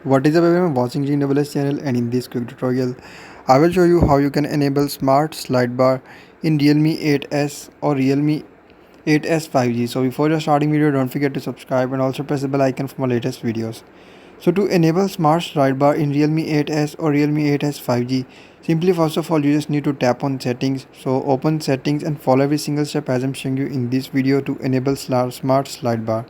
What is up everyone, watching GWS channel, and in this quick tutorial I will show you how you can enable Smart SlideBar in Realme 8s or Realme 8s 5G. So before just starting video, don't forget to subscribe and also press the bell icon for my latest videos. So to enable Smart SlideBar in Realme 8s or Realme 8s 5G, simply first of all you just need to tap on settings. So open settings and follow every single step as I'm showing you in this video to enable Smart SlideBar.